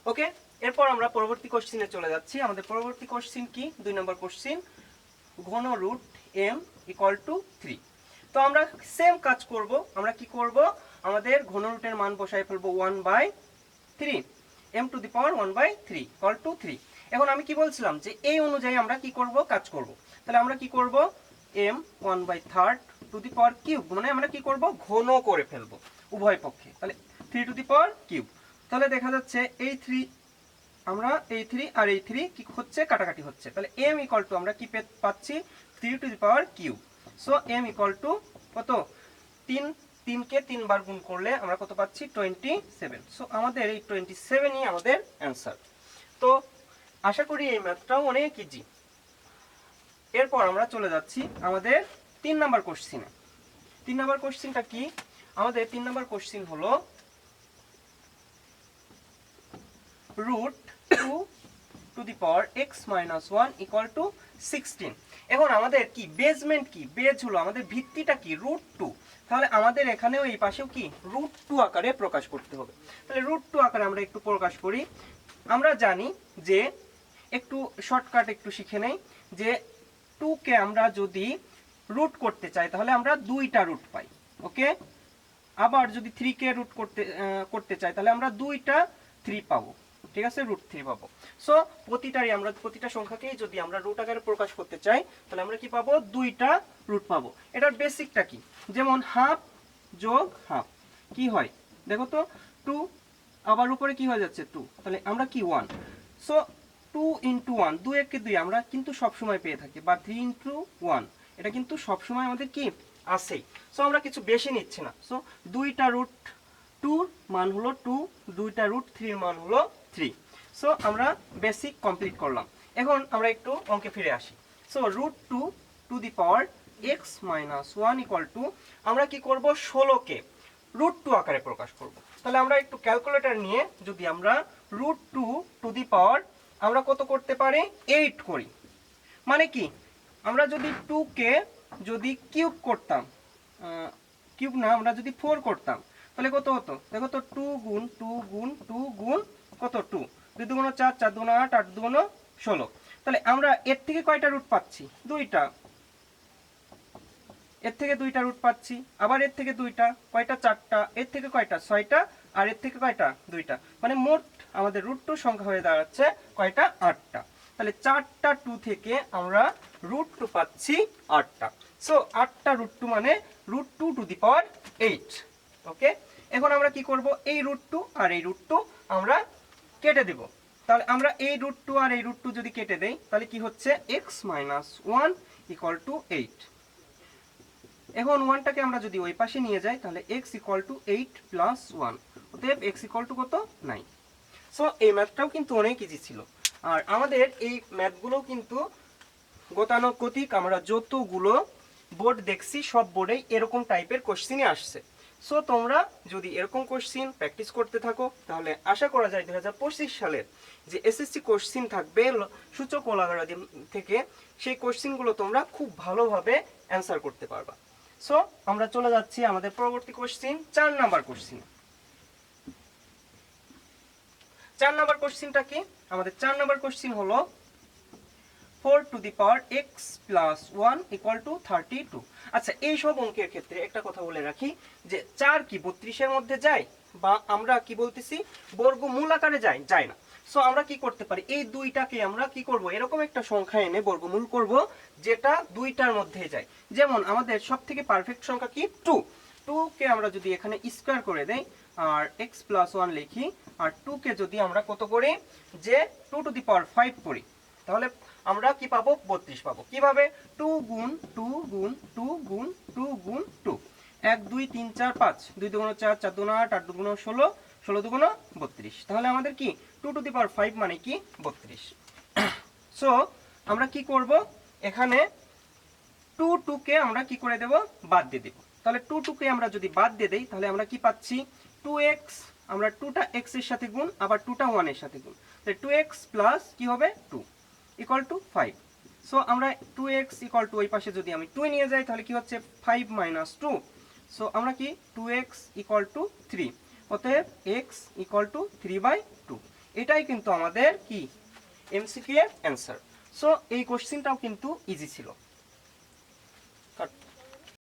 ওকে, এরপর আমরা পরবর্তী কোশ্চেনে চলে যাচ্ছি। আমাদের পরবর্তী কোশ্চেন কি? 2 নম্বর কোশ্চেন, ঘন রুট m ইকুয়াল টু 3। তো আমরা সেম কাজ করব। আমরা কি করব? আমাদের ঘন রুটের মান বসাই ফেলবো 1/3, m to the power 1/3 equal to 3। এখন আমি কি বলছিলাম যে এই অনুযায়ী আমরা কি করব? কাজ করব। তাহলে আমরা কি করব? m 1/3 to the power cube, মানে আমরা কি করব? ঘন করে ফেলবো উভয় পক্ষে। তাহলে 3 টু দি পাওয়ার কিউব। তাহলে দেখা যাচ্ছে এই 3, আমরা এই 3 আর এই 3 কি হচ্ছে? কাটাকাটি হচ্ছে। তাহলে m ইকুয়াল টু আমরা কি পাচ্ছি? 3 to the power cube. So m equal to কত? 3 কে 3 বার গুণ করলে আমরা কত পাচ্ছি? 27। সো আমাদের এই 27ই আমাদের অ্যান্সার। তো আশা করি এই ম্যাথটাও অনেক ইজি। এরপর আমরা চলে যাচ্ছি আমাদের 3 নাম্বার কোশ্চেনে। 3 নাম্বার কোশ্চেনটা কি? আমাদের 3 নাম্বার কোশ্চেন হলো root 2 to the power x minus 1 equal to 16। এখন আমাদের কি বেজমেন্ট কি? বেজ হলো আমাদের ভিত্তিটা কি? √2। তাহলে আমাদের এখানেও এই পাশেও কি √2 আকারে প্রকাশ করতে হবে। তাহলে √2 আকারে আমরা একটু প্রকাশ করি। আমরা জানি যে একটু শর্টকাট একটু শিখে নেই যে 2 কে আমরা যদি রুট করতে চাই তাহলে আমরা দুইটা রুট পাই। ওকে, আবার যদি 3 কে রুট করতে চাই তাহলে আমরা দুইটা 3 পাবো। ঠিক আছে, √3 পাবো। সো প্রতিটা সংখ্যাকেই যদি আমরা রুট আকারে প্রকাশ করতে চাই তাহলে আমরা কি পাবো? দুইটা রুট পাবো। এটার বেসিকটা কি? যেমন হাফ যোগ হাফ কি হয় দেখো তো? 2, আবার উপরে কি হয়ে যাচ্ছে? 2, তাহলে আমরা কি 1। সো 2 ইন্টু 1, 2 একে 2 আমরা কিন্তু সবসময় পেয়ে থাকি, বা 3 ইন্টু 1 এটা কিন্তু সবসময় আমাদের কি আসেই। সো আমরা কিছু বেশি নিচ্ছি না। সো দুইটা √2 মান হলো 2, দুইটা √3 মান হলো 3। সো আমরা বেসিক কমপ্লিট করলাম। এখন আমরা একটু অঙ্কে ফিরে আসি। So √2 to the power x minus 1 equal to, আমরা কি করব? 16কে √2 আকারে প্রকাশ করব। তাহলে আমরা একটু ক্যালকুলেটর নিয়ে যদি আমরা √2 টু দি পাওয়ার আমরা কত করতে পারি? 8 করি। মানে কি? আমরা যদি 2 কে যদি কিউব করতাম, কিউব না, আমরা যদি 4 করতাম তাহলে কত হতো? দেখো তো, 2 গুণ 2 গুণ 2 গুণ কত? 2, 2 দুগুণ 4, 4 দুগুণ 8, 8 দুগুণ 16। তাহলে আমরা এর থেকে কয়টা রুট পাচ্ছি? দুইটা। এর থেকে দুইটা রুট পাচ্ছি, আবার এর থেকে দুইটা, কয়টা? 4টা। এর থেকে কয়টা? 6টা। আর এর থেকে কয়টা? দুইটা। মানে মোট আমাদের √2 সংখ্যা হয়ে দাঁড়াচ্ছে কয়টা? 8টা। তাহলে 4টা 2 থেকে আমরা √2 পাচ্ছি 8টা। সো 8টা √2 মানে √2 টু দি পাওয়ার 8। ওকে, এখন আমরা কি করব? এই √2 আর এই √2 আমরা কেটে দেব। তাহলে আমরা এই √2 আর এই √2 যদি কেটে দেই তাহলে কি হচ্ছে? x minus 1 equal to 8। এখন 1টাকে আমরা যদি ওই পাশে নিয়ে যাই তাহলে x ইকুয়াল টু 8 প্লাস 1, অতএব x ইকুয়াল টু কত? 9। সো এই ম্যাথটাও কিন্তু অনেক ইজি ছিল। আর আমাদের এই ম্যাথগুলো কিন্তু গতানুগতিক আমরা যতগুলো বোর্ড দেখছি সব বোর্ডেই এরকম টাইপের কোশ্চেনই আসছে। সো তোমরা যদি এরকম কোশ্চেন প্র্যাকটিস করতে থাকো তাহলে আশা করা যায় 2025 সালের যে এসএসসি কোশ্চেন থাকবে সূচক ও লগারিদম থেকে, সেই কোশ্চেনগুলো তোমরা খুব ভালোভাবে অ্যান্সার করতে পারবা। সো আমরা চলে যাচ্ছি আমাদের পরবর্তী কোশ্চেন, 4 নাম্বার কোশ্চেন। 4 নাম্বার কোশ্চেনটা কি? আমাদের 4 নাম্বার কোশ্চেন হলো 4 to the power x plus 1 equal to 32। আচ্ছা, এই সব অঙ্কের ক্ষেত্রে একটা কথা বলে রাখি যে 4 কি 32-এর মধ্যে যায়, বা আমরা কি বলতেছি বর্গমূল আকারে যায়? যায় না। সো আমরা কি করতে পারি? এই দুইটাকে আমরা কি করব? এরকম একটা সংখ্যা এনে বর্গমূল করব যেটা দুইটার মধ্যে যায়। যেমন আমাদের সবথেকে পারফেক্ট সংখ্যা কি? 2। 2 কে আমরা যদি এখানে স্কয়ার করে দেই আর x প্লাস 1 লিখি, আর 2 কে যদি আমরা কত করি? যে 2 টু দি পাওয়ার 5 করি, তাহলে আমরা কি পাবো? 32 পাবো। কিভাবে? 2 গুণ 2 গুণ 2 গুণ 2 গুণ 2, 1 2 3 4 5, 2 দুগুণ 4, 4 দুগুণ 8, 8 দুগুণ 16, 16 দুগুণ 32। তাহলে আমাদের কি 2 টু দি পাওয়ার 5 মানে কি 32। সো আমরা কি করব? এখানে 2 কে আমরা কি করে দেব? বাদ দিয়ে দেব। তাহলে 2 কে আমরা যদি বাদ দিয়ে দেই তাহলে আমরা কি পাচ্ছি? 2x, আমরা 2টা x এর সাথে গুণ, আবার 2টা 1 এর সাথে গুণ, তাহলে 2x প্লাস কি হবে? 2 ইকুয়াল টু 5। সো আমরা 2x ইকুয়াল টু ওই পাশে যদি আমি 2 নিয়ে যাই তাহলে কি হচ্ছে? 5 মাইনাস 2। সো আমরা কি 2x ইকুয়াল টু 3। অতএব এক্স ইকুয়াল টু 3/2। এটাই কিন্তু আমাদের কি এমসিকিউ এর অ্যান্সার। সো এই কোশ্চেনটাও কিন্তু ইজি ছিল।